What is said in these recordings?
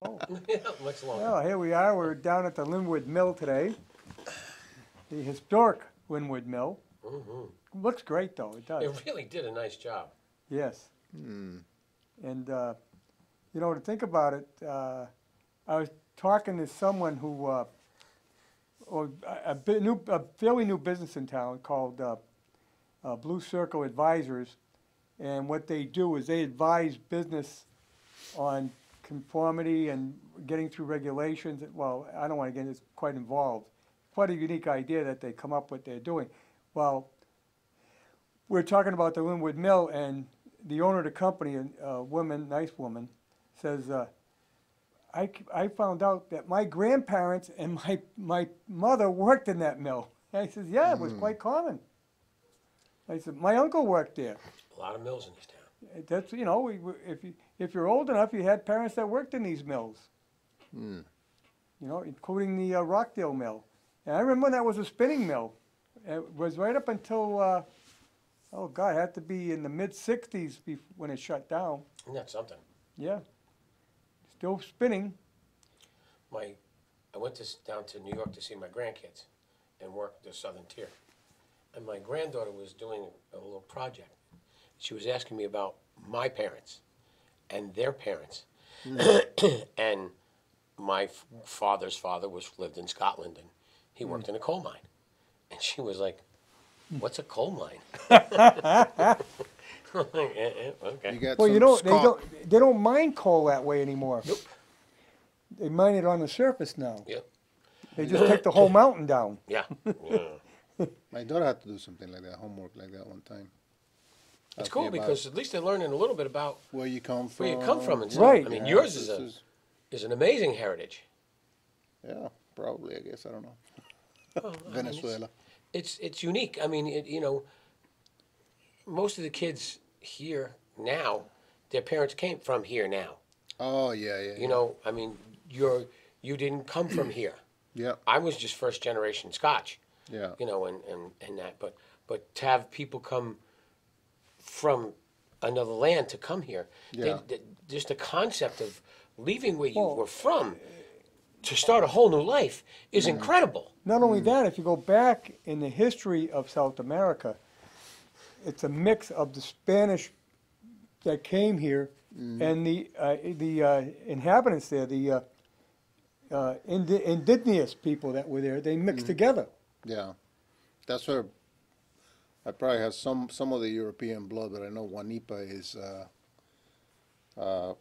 Oh, Yeah, much longer. well, here we are. We're down at the Linwood Mill today, the historic Linwood Mill. Looks great, though. It does. It really did a nice job. Yes. And, to think about it, I was talking to someone who, a fairly new business in town called Blue Circle Advisors. And what they do is they advise business on conformity and getting through regulations. Well, I don't want to get it's quite involved. Quite a unique idea that they come up with they're doing. Well, we're talking about the Linwood Mill, and the owner of the company, a woman, nice woman, says, I found out that my grandparents and my mother worked in that mill. And I says, yeah, it was quite common. I said, my uncle worked there. A lot of mills in this town. That's, if you're old enough, you had parents that worked in these mills. Including the Rockdale mill. And I remember when that was a spinning mill. It was right up until, it had to be in the mid-60s when it shut down. Isn't that something? Yeah. Still spinning. I went down to New York to see my grandkids and work the Southern Tier. And my granddaughter was doing a little project. She was asking me about my parents and their parents. And my father's father lived in Scotland, and he worked in a coal mine. And she was like, what's a coal mine? Okay. Well, they don't mine coal that way anymore. Nope. They mine it on the surface now. Yep. They just take the whole mountain down. Yeah. My daughter had to do something like that, homework like that one time. It's cool because at least they're learning a little bit about where you come from. And stuff. Right. I mean, Yeah, yours is an amazing heritage. Yeah, probably, I guess. I don't know. Well, Venezuela. It's unique. I mean, most of the kids here now, their parents came from here now. Oh, yeah. I mean, you didn't come from here. Yeah. I was just first generation Scotch. Yeah. And that, but to have people come from another land to come here, just the concept of leaving where you were from to start a whole new life is incredible. Not only that, if you go back in the history of South America, it's a mix of the Spanish that came here and the inhabitants there, the indigenous people that were there. They mixed together. Yeah. That's where I probably have some of the European blood, but I know Guanipa is a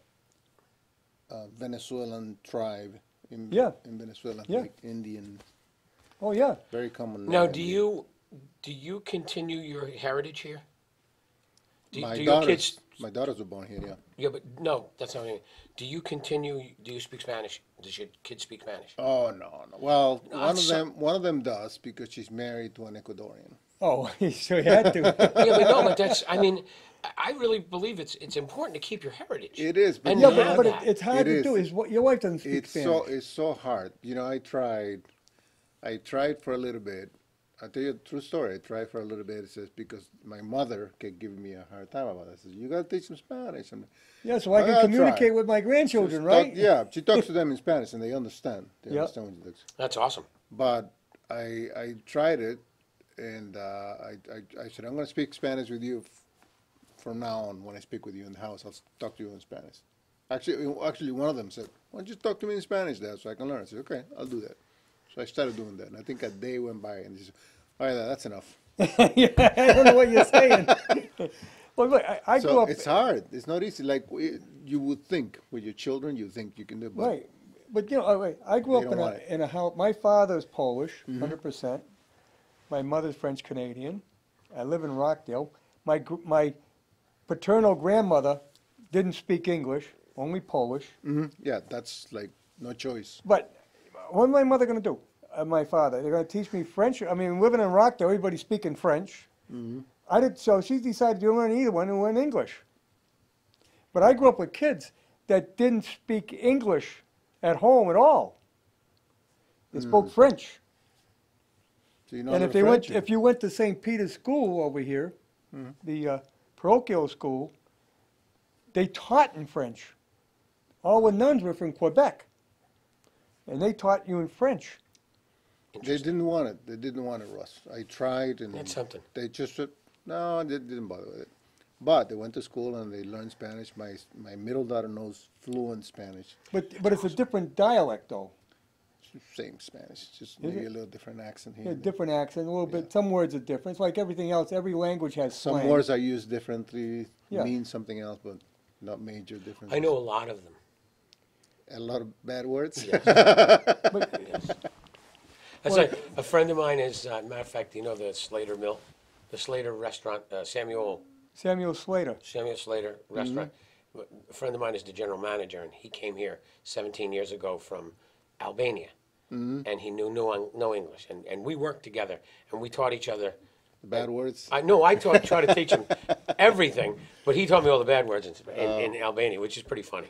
Venezuelan tribe in Venezuela, like Indian. Oh, yeah. Very common. Now, do you continue your heritage here? My daughters were born here, yeah. Yeah, but no, that's not what I mean. Do you speak Spanish? Does your kid speak Spanish? Oh, no. Well, one of them does because she's married to an Ecuadorian. Oh, so you had to. Yeah, but that's, I mean, I really believe it's important to keep your heritage. It is. But And Yeah, have but that. it's hard to do. Your wife doesn't speak Spanish. It's so hard. I tried for a little bit. I'll tell you a true story. I tried for a little bit. It says because my mother kept giving me a hard time about it. I said, you got to teach them Spanish. Yeah, so I can communicate with my grandchildren, right? She talks to them in Spanish, and they understand. They understand what she does. That's awesome. But I tried it, and I said, I'm going to speak Spanish with you from now on. When I speak with you in the house, I'll talk to you in Spanish. Actually, one of them said, why don't you talk to me in Spanish, Dad, so I can learn? I said, okay, I'll do that. So I started doing that, and I think a day went by, and he said, all right, that's enough. Yeah, I don't know what you're saying. Well, look, I grew up. It's hard. It's not easy. Like you would think with your children, you think you can do it. But Right. But, I grew up in a house. My father's Polish, 100%. My mother's French-Canadian. I live in Rockdale. My paternal grandmother didn't speak English, only Polish. yeah, that's like no choice. But what am my mother going to do? My father. They're going to teach me French. I mean, living in Rockdale, everybody's speaking French. So she decided to learn either one and learn English. But I grew up with kids that didn't speak English at home at all. They spoke French. So you know And French, if you went to St. Peter's School over here, the parochial school, they taught in French. all the nuns were from Quebec, and they taught you in French. They didn't want it. They didn't want it, Russ. I tried, and That's something. they just said, no, they didn't bother with it. But they went to school and they learned Spanish. My middle daughter knows fluent Spanish. But it's a different dialect, though. Same Spanish, just Is maybe it? a little different accent here. Yeah, and there. different accent, a little bit. Some words are different. It's like everything else. Every language has Some slang. words are used differently, Yeah. mean something else, but not major differences. I know a lot of them. A lot of bad words. Yes. But Yes. That's like, a friend of mine is, matter of fact, you know the Slater Mill? The Slater restaurant, Samuel Samuel Slater. Slater restaurant. A friend of mine is the general manager, and he came here 17 years ago from Albania. And he knew no English. And we worked together, and we taught each other. Bad words. I try to teach him everything, but he taught me all the bad words in Albania, which is pretty funny.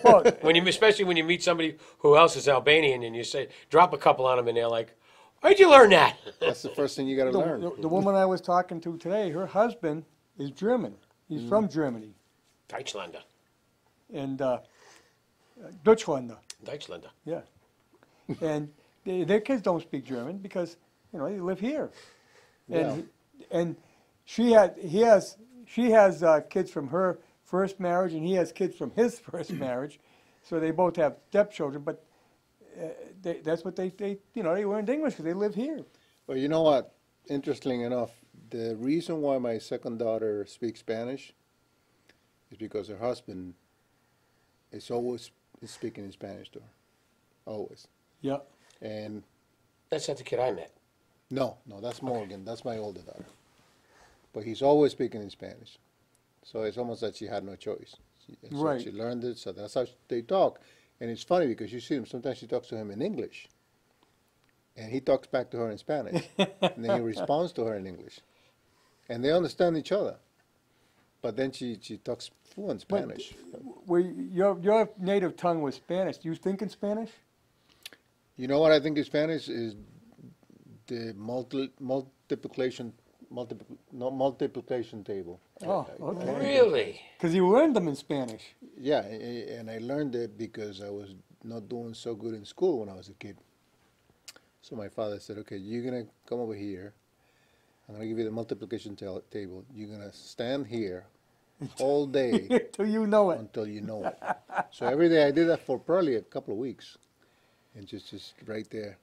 Well, Especially when you meet somebody who else is Albanian, and you say, drop a couple on them, and they're like, where'd you learn that? That's the first thing you got to learn. the woman I was talking to today, her husband is German. He's from Germany. Deutschlander. And Deutschlander, Deutschlander. yeah. And their kids don't speak German because, they live here. And she has kids from her first marriage, and he has kids from his first marriage. So they both have stepchildren, but that's what they learned English because they live here. Well, you know what? Interesting enough, the reason why my second daughter speaks Spanish is because her husband is always speaking in Spanish to her. Always. Yeah. And That's not the kid I met. no, that's Morgan. That's my older daughter. But he's always speaking in Spanish. So it's almost like she had no choice. So Right. she learned it, so that's how they talk. And it's funny because you see him, sometimes she talks to him in English. And he talks back to her in Spanish. And then he responds to her in English. And they understand each other. But then she talks fluent Spanish. Your native tongue was Spanish. Do you think in Spanish? You know what I think in Spanish is the multiplication table. Oh, okay. Really? Because you learned them in Spanish. Yeah, and I learned it because I was not doing so good in school when I was a kid. So my father said, okay, you're going to come over here. I'm going to give you the multiplication table. You're going to stand here all day Till you know it. until you know it. So every day I did that for probably a couple of weeks. And just right there.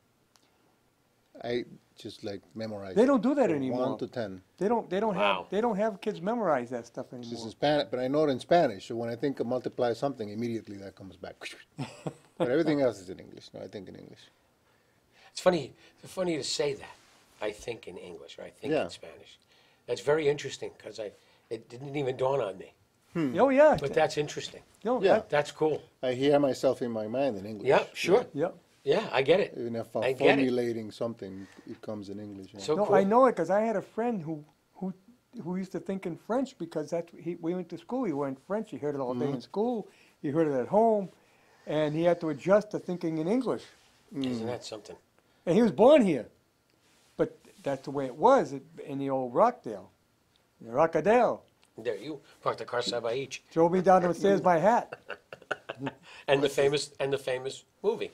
I just like memorized. They don't do that from anymore. 1 to 10. They don't Wow. have kids memorize that stuff This anymore. is Spanish, but I know it in Spanish. So when I think of multiply something, immediately that comes back. But everything else is in English. No, I think in English. It's funny to say that. I think in English, or I think Yeah. in Spanish. That's very interesting because it didn't even dawn on me. Oh yeah. But that's interesting. No, Yeah. That's cool. I hear myself in my mind in English. Yeah, sure. Yeah. Yeah, I get it. Even if I I'm get it. formulating something, it comes in English. Yeah. So No, cool. I know it because I had a friend who used to think in French because we went to school. He learned French. He heard it all day in school. He heard it at home, and he had to adjust to thinking in English. Isn't that something? And he was born here, but that's the way it was in the old Rockdale, Rockadale. There, you parked the car side by each. Drove me down the stairs my hat. And the famous movie,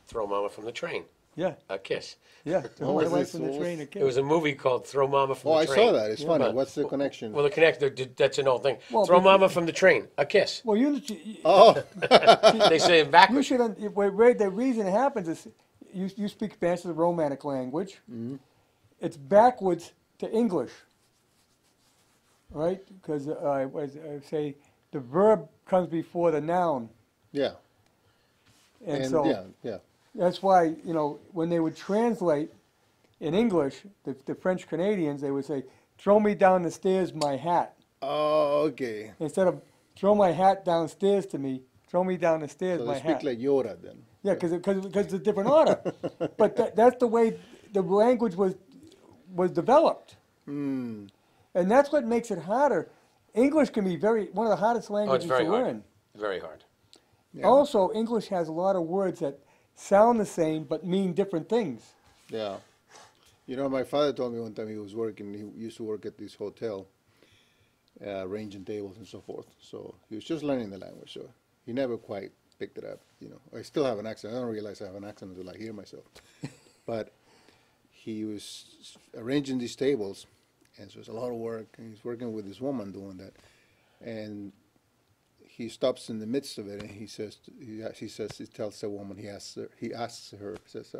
Throw Mama from the Train, Yeah, A Kiss. yeah. What My was wife this? from the What train. was- A kid. It was a movie called Throw Mama from Oh, the I Train. saw that. It's funny. But- What's the connection? Well, that's an old thing. Well, Throw because- Mama from the Train, A Kiss. Well, you Oh, They say it you backwards. should. The reason it happens is you speak Spanish, the Romantic language. It's backwards to English, right? Because I say the verb comes before the noun, yeah. and, And so yeah. that's why when they would translate in English, the French Canadians, they would say, "Throw me down the stairs, my hat," Oh, okay. instead of "Throw my hat downstairs to me." Throw me down the stairs, So my they speak hat. like Yoda then. Yeah, because it's a different order. But that's the way the language was developed. Hmm. And that's what makes it harder. English can be one of the hardest Oh, languages it's very to hard. learn. Very hard. Yeah. Also, English has a lot of words that sound the same but mean different things. Yeah. You know, my father told me one time he used to work at this hotel, arranging tables and so forth. So he was just learning the language. So he never quite picked it up. You know, I still have an accent. I don't realize I have an accent until I hear myself. But he was arranging these tables, and so it's a lot of work. And he's working with this woman doing that, and he stops in the midst of it, and he tells the woman, he asks her, says,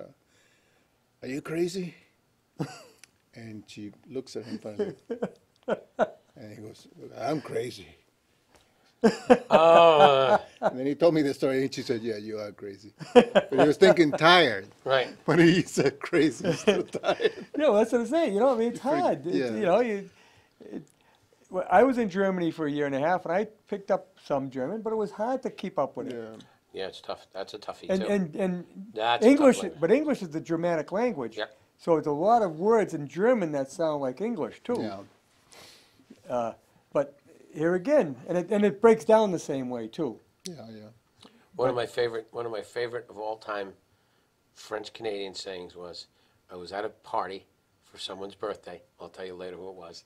"Are you crazy?" And she looks at him finally, and he goes, "I'm crazy." Oh, And then he told me the story, and she said, "Yeah, you are crazy." But he was thinking tired. right. When he said crazy, he's still tired. Yeah, well, that's what I'm saying. You know, I mean, it's hard. Yeah. You know, well, I was in Germany for a year and a half, and I picked up some German, but it was hard to keep up with it. Yeah. Yeah, it's tough. That's a toughie And too. and That's a tough English, language. but English is the Germanic language. Yep. So it's a lot of words in German that sound like English too. Yeah. But here again, and it breaks down the same way too. Yeah. Yeah. One of my favorite of all time French Canadian sayings was, I was at a party for someone's birthday. I'll tell you later who it was.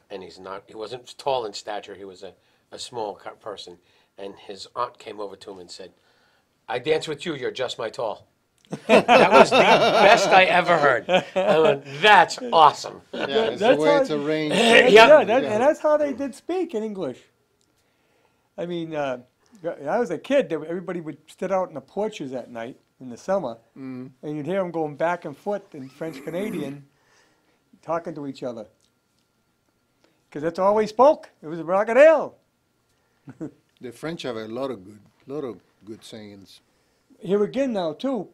And he wasn't tall in stature. He was a small person. And his aunt came over to him and said, "I dance with you. You're just my tall." That was the best I ever heard. I went, that's awesome. Yeah, it's the That's way how- it's arranged. Yeah. And that's how they did speak in English. I mean, when I was a kid, everybody would sit out in the porches at night in the summer, and you'd hear them going back and forth in French Canadian, talking to each other. Because that's all we spoke. It was a rockadale. The French have a lot of good sayings. Here again now, too,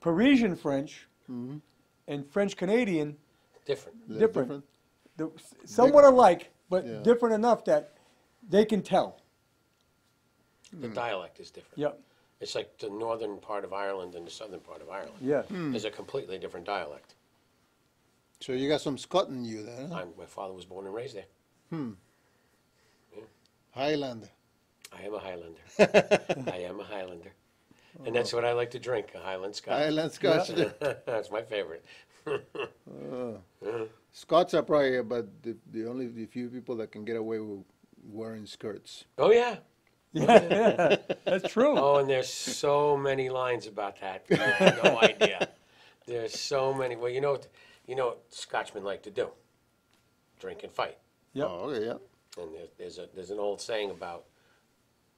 Parisian French and French Canadian, Different. They're different. Somewhat alike, but Yeah. different enough that they can tell. The dialect is different. Yep. It's like the northern part of Ireland and the southern part of Ireland. Yeah. There's a completely different dialect. So you got some Scot in you there, huh? My father was born and raised there. Highlander. I am a Highlander. I am a Highlander. And that's what I like to drink, a Highland Scotch. Highland Scotch. That's my favorite. Scots are probably about the few people that can get away with wearing skirts. Oh, yeah. Yeah, that's true. Oh, and there's so many lines about that. You have no idea. There's so many. Well, you know what Scotchmen like to do? Drink and fight. Yep. Oh, okay, yeah. And there's an old saying about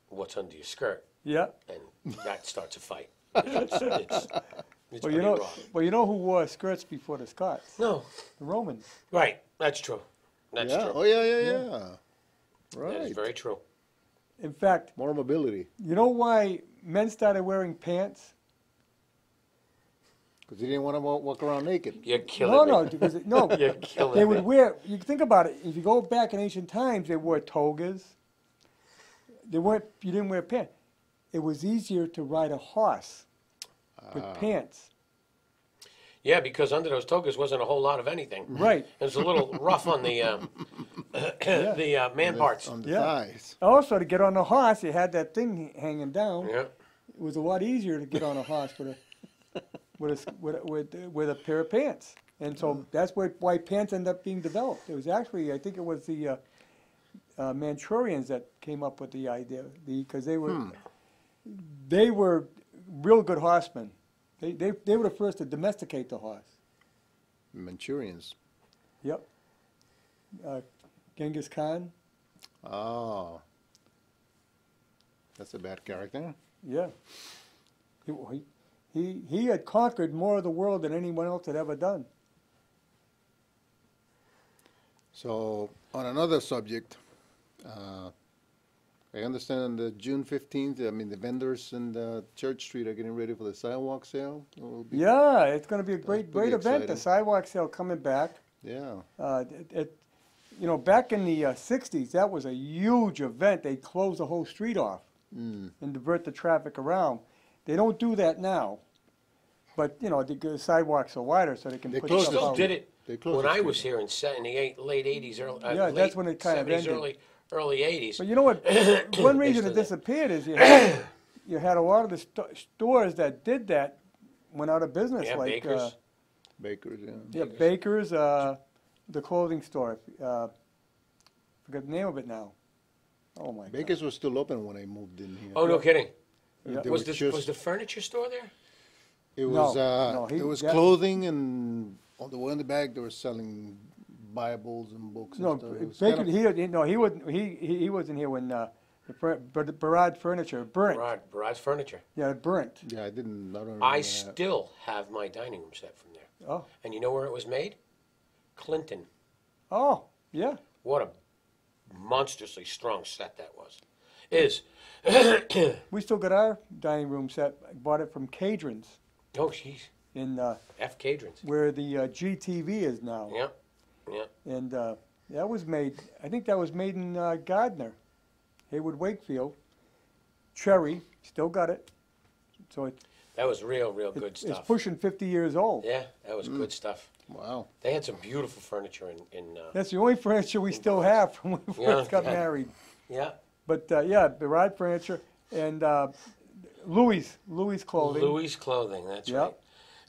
what's under your skirt, Yeah. and that starts a fight. It's Well, pretty you know, raw. who wore skirts before the Scots? No, The Romans. right. That's true. That's Yeah. true. Oh, yeah. That is Right. very true. In fact, More mobility. you know why men started wearing pants? Because he didn't want to walk around naked. You're killing No, me. because no, You're killing they me. would wear. You think about it. If you go back in ancient times, they wore togas. They weren't. You didn't wear pants. It was easier to ride a horse with pants. Yeah, because under those togas wasn't a whole lot of anything. Right. It was a little rough on the man parts. On the Yeah. thighs. Also, to get on the horse, you had that thing hanging down. Yeah. It was a lot easier to get on a horse with a pair of pants. And so that's why pants end up being developed. It was actually, I think it was the Manchurians that came up with the idea, because they were real good horsemen. They were the first to domesticate the horse. Manchurians. Yep. Genghis Khan. Oh. That's a bad character. Yeah. He had conquered more of the world than anyone else had ever done. So, on another subject, I understand on the June 15th, I mean, the vendors in the Church Street are getting ready for the sidewalk sale. It will be- Yeah, it's going to be a great pretty event. The exciting. sidewalk sale coming back. Yeah. Back in the 60s, that was a huge event. They closed the whole street off and divert the traffic around. They don't do that now. But, the sidewalks are wider so they can They put closed stuff it. Still out. did it They closed when the I street. was here in the late 80s, Yeah, that's when it kind of 70s, ended. early 80s. But you know what? One reason it still did. disappeared is you had a lot of the stores that did that went out of business. Yeah, like Bakers. Bakers, yeah. Yeah, Baker's, the clothing store. Forget the name of it now. Oh, my God. Baker's was still open when I moved in here. Oh, no kidding. Yeah. They Was were the furniture store there? It No, was no, it was that- clothing, and on the way in the back they were selling Bibles and books No, and stuff. It was Baker, kind of- he wasn't, he wasn't here when, the Barrage Furniture burnt. Barrage Furniture. Yeah, it burnt. yeah, I don't remember I that. still have my dining room set from there. Oh, And you know where it was made? Clinton. oh, yeah. What a monstrously strong set that was. Is. We still got our dining room set. I bought it from Cadron's Oh, jeez. in, F. Cadrons. where the GTV is now. Yeah. Yeah. And that was made, I think that was made in Gardner, Haywood Wakefield. Cherry, still got it. So That was real good it's stuff. pushing 50 years old. Yeah, that was good stuff. Wow. They had some beautiful furniture in That's the only furniture we still have from when we Yeah, first got yeah. married. yeah. But yeah, the ride furniture and Louis Clothing. Louis Clothing, that's Yep.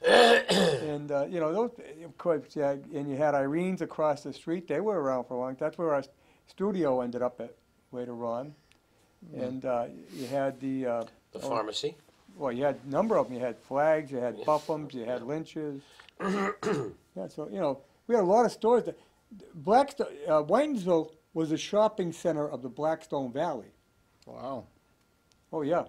right. And you know, those, of course, yeah. And you had Irene's across the street. They were around for a long. That's where our studio ended up at later on. And you had the The pharmacy. well, you had a number of them. You had Flags, you had Buffums, you had Lynch's. Yeah, so you know, we had a lot of stores. Whitensville was the shopping center of the Blackstone Valley. Wow. Oh yeah,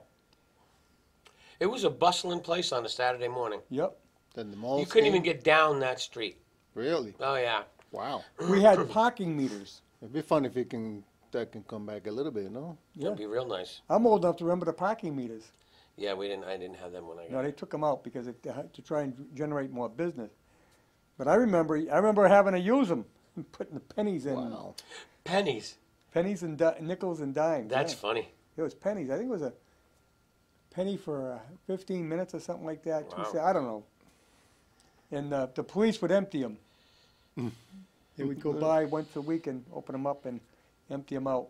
It was a bustling place on a Saturday morning. yep. Then the mall. You couldn't even get down that street. Really? Oh, yeah. Wow. We had parking meters. It'd be fun if that can come back a little bit, no? Yeah. It'd be real nice. I'm old enough to remember the parking meters. Yeah, I didn't have them when I No, got they took them out because to try and generate more business. But I remember having to use them, putting the pennies in. Wow. pennies. Pennies and nickels and dimes. That's yeah. funny. It was pennies. I think it was a penny for 15 minutes or something like that. Wow. I don't know. And the police would empty them. They would go by once a week and open them up and empty them out.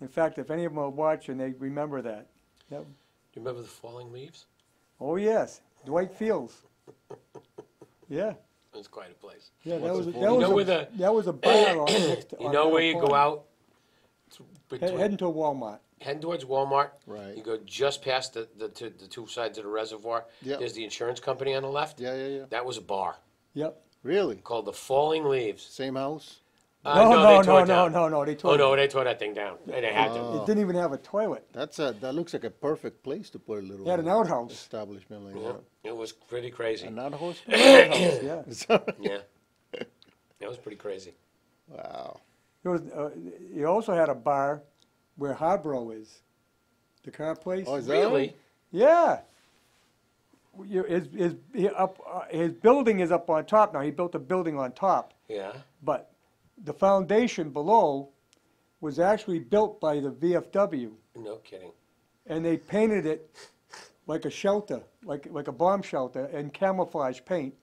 In fact, if any of them are watching, they remember that. Yep. Do you remember the falling leaves? Oh yes, Dwight Fields. Yeah. It was quite a place. Yeah, What's that was it that for? was You know a, where the- that was a bar on next to, You on know where Middle you go Pond. out? Between, Heading to Walmart. heading towards Walmart. Right. You go just past the two sides of the reservoir. Yep. There's the insurance company on the left. Yeah. That was a bar Yep. Really? called the Falling Leaves. Same house? No, No, they tore it down. no. They Oh, tore no, they tore that thing down. They had to. It didn't even have a toilet. That looks like a perfect place to put a little It had an outhouse. establishment like Yeah, it was pretty crazy. that. An outhouse? Yeah. Yeah. That was pretty crazy. Wow. There was, you also had a bar where Harborough is. The car place. Oh, is that Really? Yeah. His building is up on top now. He built a building on top, Yeah. but the foundation below was actually built by the VFW, No kidding. and they painted it like a shelter, like a bomb shelter, in camouflage paint.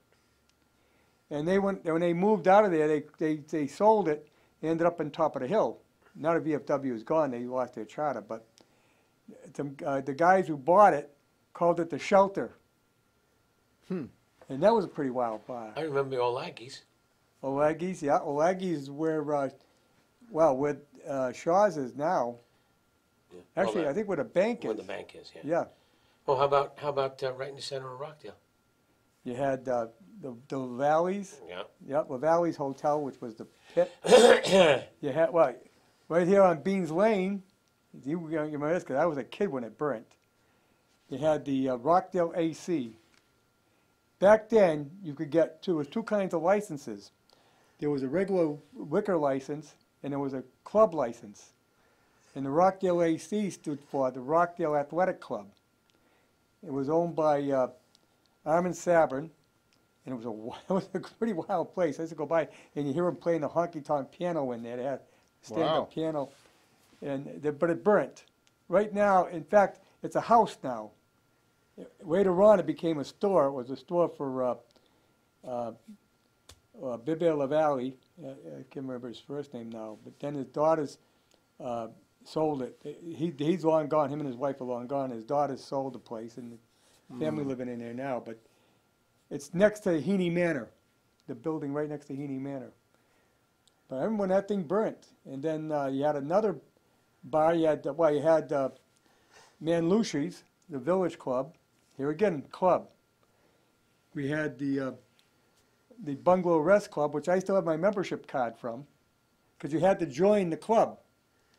And when they moved out of there, they sold it, ended up on top of the hill. Now the VFW is gone; they lost their charter. But the guys who bought it called it the shelter. And that was a pretty wild bar. I remember the old Aggies. Olagi's, yeah, Olagi's is where, where Shaw's is now. Yeah. Actually, I think where the bank Where is. the bank is, yeah. Yeah, Well, how about right in the center of Rockdale? you had the Valleys. Yeah. Yeah, the Valleys Hotel, which was the pit. You had right here on Beans Lane. You remember this because I was a kid when it burnt. You had the Rockdale AC. Back then, you could get there was two kinds of licenses. There was a regular liquor license, and there was a club license. And the Rockdale AC stood for the Rockdale Athletic Club. It was owned by Armin Sabrin, and it was a pretty wild place. I used to go by, and you hear them playing the honky-tonk piano in there. They had stand-up piano, but it burnt. Right now, in fact, it's a house now. Later on, it became a store. It was a store for Bibert LaValle. I can't remember his first name now. But then his daughters sold it. He's long gone. Him and his wife are long gone. His daughters sold the place, and the family living in there now. But it's next to Heaney Manor, the building right next to Heaney Manor. But I remember when that thing burnt. And then you had another bar. You had Man Lucy's, the Village Club. Here again, club. We had the Bungalow Rest Club, which I still have my membership card from, because you had to join the club.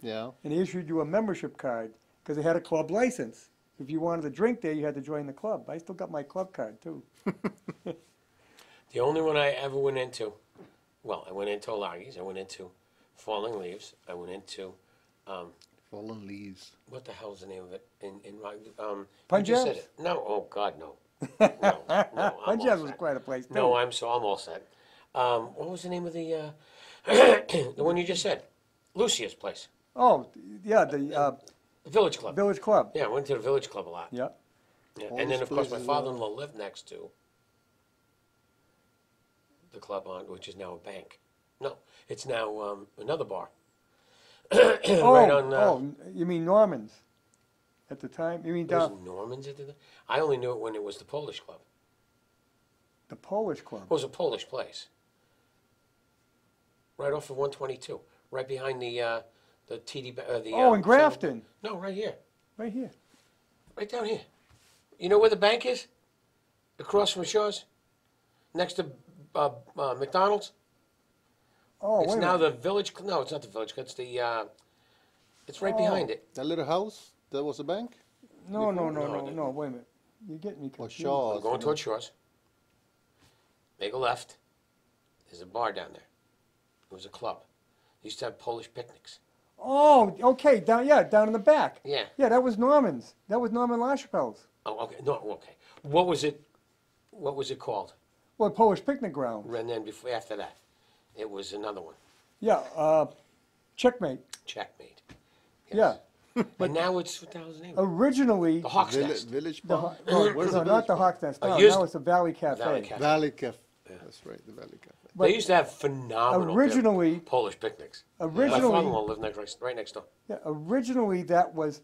Yeah. And they issued you a membership card because they had a club license. If you wanted to drink there, you had to join the club. I still got my club card, too. The only one I ever went into, well, I went into Olagi's, I went into Falling Leaves, I went into, Fallen leaves. what the hell's the name of it? You Punjab's? just said it. No, oh God, no. No, I'm all Punjab's was set. quite a place, too. No, I'm all set. What was the name of the, the one you just said? Lucia's place, Oh, yeah, the the Village Club. Village Club. Yeah, I went to the Village Club a lot. Yeah. Yeah. All And then, those of course, my places, father-in-law lived next to the club which is now a bank. No, it's now another bar. Oh, Right on. you mean Norman's at the time? You mean It was down Norman's at the time? I only knew it when it was the Polish club. the Polish Club? It was a Polish place. Right off of 122, right behind the TD. Oh, in Grafton, No, right here, right here. right down here. You know where the bank is? Across from Shaw's, next to McDonald's. Oh, It's wait a now minute. the Village. No, it's not the Village. It's the. It's right behind it. That little house, that was a bank? No, No, wait a minute. You're getting me Or confused. Shaw's? I'm going towards Shaw's. Make a left. There's a bar down there. It was a club. They used to have Polish picnics. Oh, okay, down in the back. Yeah. Yeah, that was Norman's. That was Norman LaChapelle's. Oh, okay. No, okay. What was it? What was it called? Well, Polish picnic ground. And then before, after that, it was another one. Yeah, Checkmate. Checkmate. Yeah. And now it's what the hell's the name? Originally, The Hawk's Village, Nest. village the, bar? Where's the not Village the Bar? Hawks Nest. No, used- now it's the Valley Cafe. Valley Cafe. Valley Cafe. That's right, the Valley Cafe. But They used to have phenomenal originally- Polish picnics. Originally- My father-in-law lived right next door. Yeah, originally that was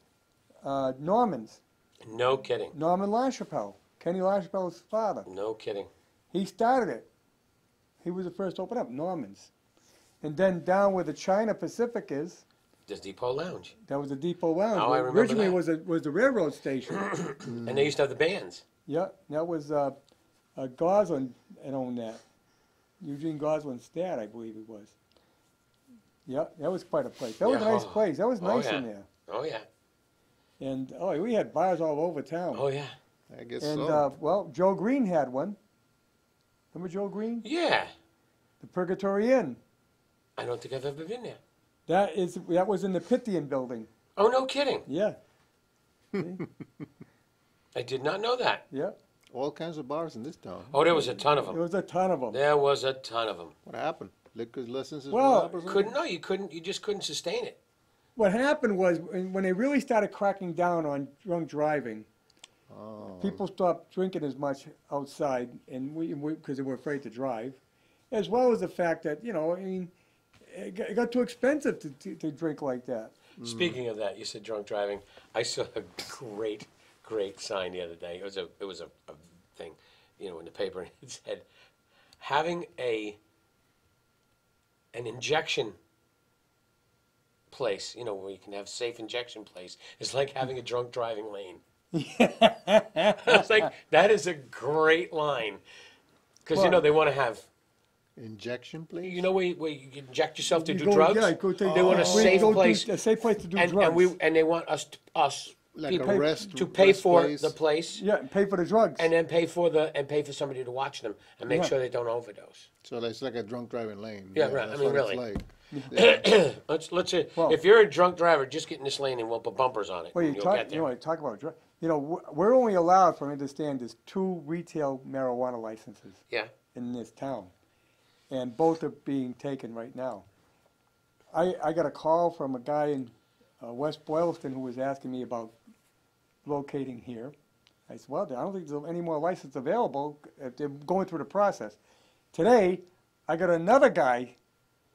Norman's. No kidding. Norman LaChapelle, Kenny LaChapelle's father. No kidding. He started it. He was the first to open up Norman's. And then down where the China Pacific is, There's Depot Lounge. that was the Depot Lounge. Oh, I remember Originally that. was the railroad station. And they used to have the bands. Yeah, that was Goslin that owned that. Eugene Goslin's dad, I believe it was. Yeah, that was quite a place. That was a Yeah, nice oh. place. That was Oh, nice yeah. in there. Oh, yeah. And we had bars all over town. Oh, yeah. I guess And so. Joe Green had one. Remember Joe Green? Yeah. The Purgatory Inn. I don't think I've ever been there. That was in the Pythian building. Oh, no kidding. Yeah, I did not know that. yeah. All kinds of bars in this town. Oh, there was a ton of There them. was a ton of them. There was a ton of them. What happened? Liquor licenses Well, went up or something? You just couldn't sustain it. What happened was when they really started cracking down on drunk driving, Oh. people stopped drinking as much outside, and because they were afraid to drive, as well as the fact that it got too expensive to drink like that. Speaking of that, you said drunk driving. I saw a great sign the other day. It was a thing, in the paper, and it said, having an injection place, where you can have safe injection place, is like having a drunk driving lane. I was like, that is a great line, because Well- they want to have. Injection, please? Where you inject yourself to You do go- drugs? yeah, go take- They want a where you safe go to- place. a safe place to do and drugs. and they want us Like people a rest to pay rest for place? the place Yeah, pay for the drugs. and then pay for somebody to watch them and make Yeah. sure they don't overdose. So it's like a drunk driving lane. Yeah, right. I That's mean, what it's really. like. Let's say Well- if you're a drunk driver, just get in this lane and we'll put bumpers on it. Well, and you you'll talk, get there. talk about drugs. We're only allowed, from what I understand, there's 2 retail marijuana licenses Yeah. in this town, and both are being taken right now. I got a call from a guy in West Boylston who was asking me about locating here. I said, well, I don't think there's any more license available. They're going through the process. Today, I got another guy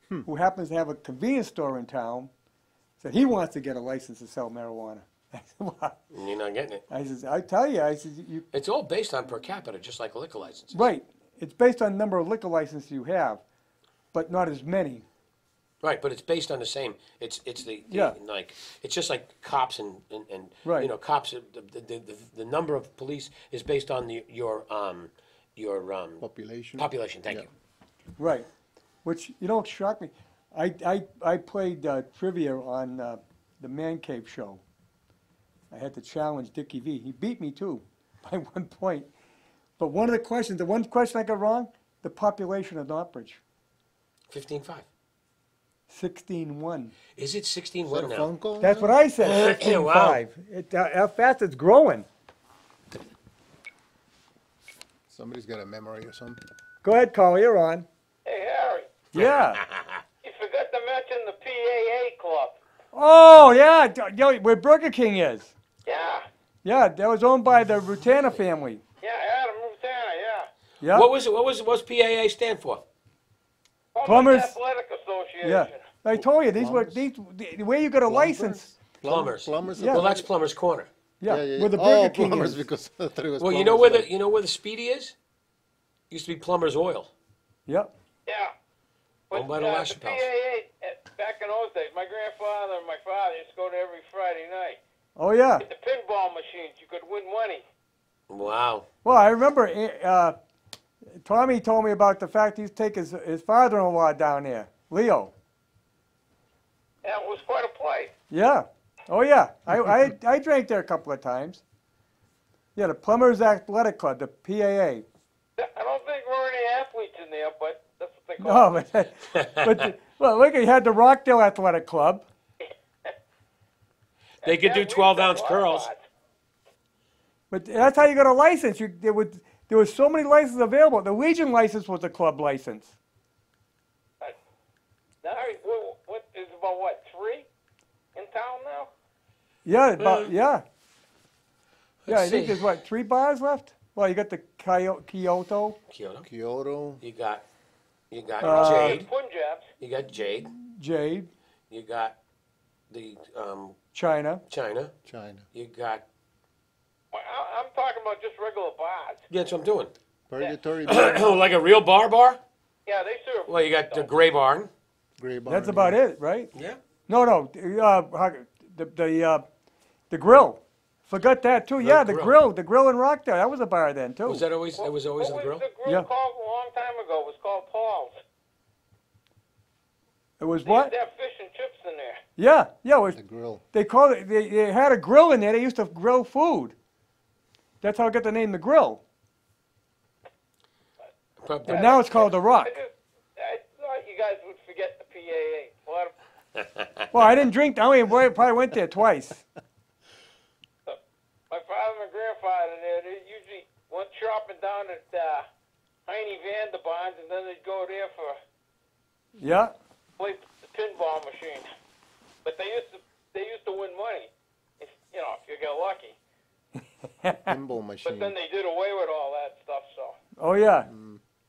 who happens to have a convenience store in town, said he wants to get a license to sell marijuana. I said, well, And you're not getting it. I said, I tell you, I said, It's all based on per capita, just like liquor licenses. right. It's based on the number of liquor licenses you have, but not as many. Right, but it's based on the same. It's the Yeah. like it's just like cops and Right. you know cops. The number of police is based on your Population. population. Thank Yeah. you. Right, which, you know, shocked me. I played trivia on the Man Cave show. I had to challenge Dickie V. He beat me too, by 1 point. But the one question I got wrong, the population of Northbridge, 15.5. 16-1. Is it 16 Is that a one now? phone call? That's what I said, 16-5. Wow. How fast it's growing. Somebody's got a memory or something. Go ahead, Carl, you're on. Hey, Harry, Yeah. you forgot to mention the PAA club. Oh, yeah, where Burger King is. Yeah, Yeah, that was owned by the Rutana family. yeah, Adam Rutana, yeah. Yeah. What's PAA stand for? Plumbers- Athletic Association. Yeah. I told you, these were, Plumbers? the way you got a license. Plumbers. Plumbers. Yeah. Well, that's Plumber's Corner. Yeah, Yeah, yeah, where the yeah. Burger Oh, King plumbers, is. because I thought it was Well, plumbers, you know where the Speedy is? Used to be Plumber's Oil. Yeah. Yeah. Owned by the the Lashapels. PAA, back in those days, my grandfather and my father used to go there every Friday night. Oh, yeah. At the pinball machines, you could win money. Wow. Well, I remember Tommy told me about the fact he'd take his father-in-law down there, Leo. Yeah, it was quite a play. Yeah. Oh, yeah. I drank there a couple of times. Yeah, the Plumbers Athletic Club, the PAA. I don't think there were any athletes in there, but that's what they call No, but well, look, you had the Rockdale Athletic Club. They could do 12-ounce curls. But that's how you got a license. There was so many licenses available. The Legion license was a club license. Now, what is about what, 3 in town now? Yeah, yeah. Yeah, I Let's think see. there's, 3 bars left? Well, you got the Kyoto. Kyoto. Kyoto. You got Jade. Punjabs. You got Jade. Jade, You got the China. China. China. You got I'm talking about just regular bars. yeah, that's what I'm doing. Purgatory. Like a real bar. Yeah, they serve. Well, you got the Gray Barn. Gray Barn. That's about it, right? Yeah. No, the grill. Forgot that too. Yeah, the Grill. grill in Rockdale. That was a bar then too. Was that always? It was always What the grill. was the grill Yeah. called a long time ago? It was called Paul's. It was They what? used to have fish and chips in there. Yeah. It was. The grill. They called it. They had a grill in there. They used to grill food. That's how it got the name the grill. But now it's called the Rock. I thought you guys would forget the PAA. A lot of, Well, I didn't drink. I mean, boy, I probably went there twice. my father and grandfather there, they usually went shopping down at Heine Vanderbond's, and then they'd go there for Yeah. play the pinball machine. But they used to win money, if you get lucky. Pinball machine. But then they did away with all that stuff. So Oh yeah.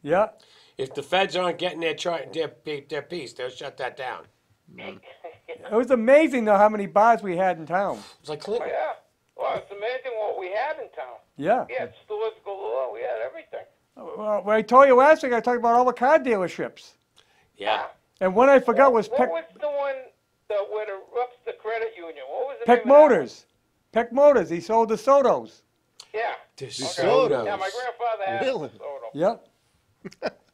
Yeah. If the feds aren't getting their piece, they'll shut that down. It was amazing though how many bars we had in town. It's like oh, Clinton. yeah, well, it's amazing what we had in town. Yeah. We had stores galore. We had everything. Well, when I told you last week, I talked about all the car dealerships. Yeah. And one I forgot was What Peck, was the one where the Russ, the credit union? What was the Peck name of that one? Motors. Peck Motors. He sold the Sotos. Yeah. DeSoto's. Yeah, my grandfather had Really? a Soto. Yep.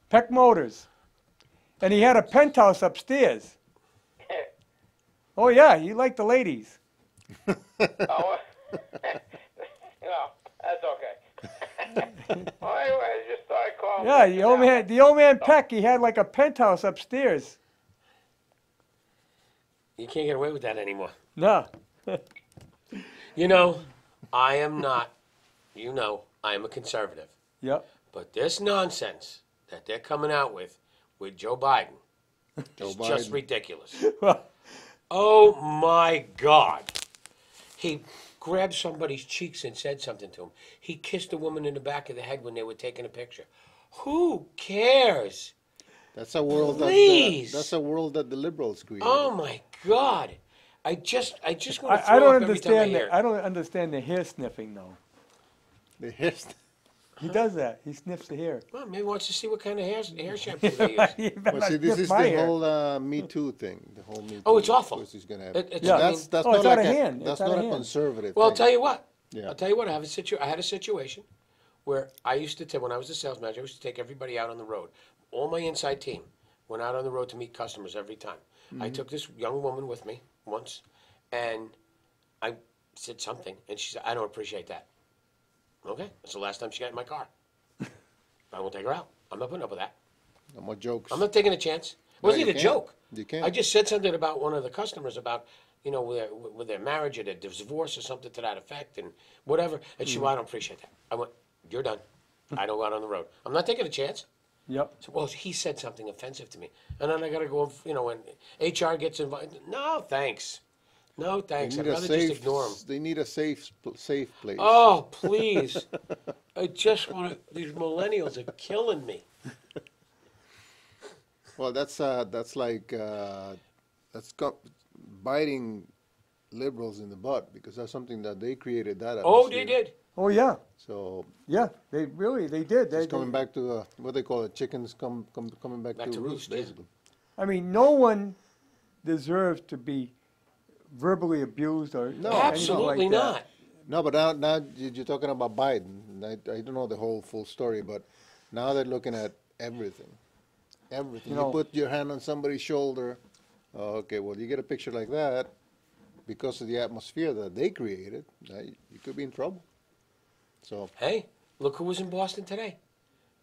Peck Motors. And he had a penthouse upstairs. Oh yeah, he liked the ladies. Oh, that's okay. Well, anyway, I just thought I'd call. Yeah, the old man Peck. He had like a penthouse upstairs. You can't get away with that anymore. No. You know, I am not. You know, I am a conservative. Yep. But this nonsense that they're coming out with Joe Biden is just Biden. ridiculous. Well, Oh my God. He grabbed somebody's cheeks and said something to him. He kissed a woman in the back of the head when they were taking a picture. Who cares? That's a world Please. that's a world that the liberals created. Oh my God. I just want to throw I don't up every time I understand hear it. I don't understand the hair sniffing though. The hist. He does that. He sniffs the hair. Well, maybe he wants to see what kind of hair shampoo they use. He better Well, not see, this sniff is my the hair. whole Me Too thing. The whole Me Too. Oh, it's awful. Which is gonna have. It's, Yeah. I mean, That's Oh, not it's out like of a, hand. that's It's out not of a hand. conservative. well, I'll thing. tell you what. Yeah. I'll tell you what. I had a situation where I used to take, when I was a sales manager, I used to take everybody out on the road. All my inside team went out on the road to meet customers every time. I took this young woman with me once, and I said something, and she said, "I don't appreciate that." Okay, that's the last time she got in my car. I won't take her out. I'm not putting up with that. No more jokes. I'm not taking a chance. It wasn't you even a can't. joke. You can't. I just said something about one of the customers about, with their marriage or their divorce or something to that effect and whatever. And she, well, I don't appreciate that. I went, you're done. I don't go out on the road. I'm not taking a chance. Yep. So, well, he said something offensive to me. And then I got to go, when HR gets invited. No, thanks. No, thanks. I'd rather just ignore them. They need a safe place. Oh, please. I just want to, these millennials are killing me. Well, that's like biting liberals in the butt because that's something that they created. That Oh, they atmosphere. did. Oh, yeah. So Yeah, they did. it's coming back to what they call it, chickens coming back Back to to roost, roost, yeah. basically. I mean, no one deserves to be verbally abused or anything Absolutely like that. not. No, but now you're talking about Biden. I don't know the whole full story, but now they're looking at everything. Everything. You know- You put your hand on somebody's shoulder. Oh, okay, well, you get a picture like that because of the atmosphere that they created. You could be in trouble. So Hey, look who was in Boston today,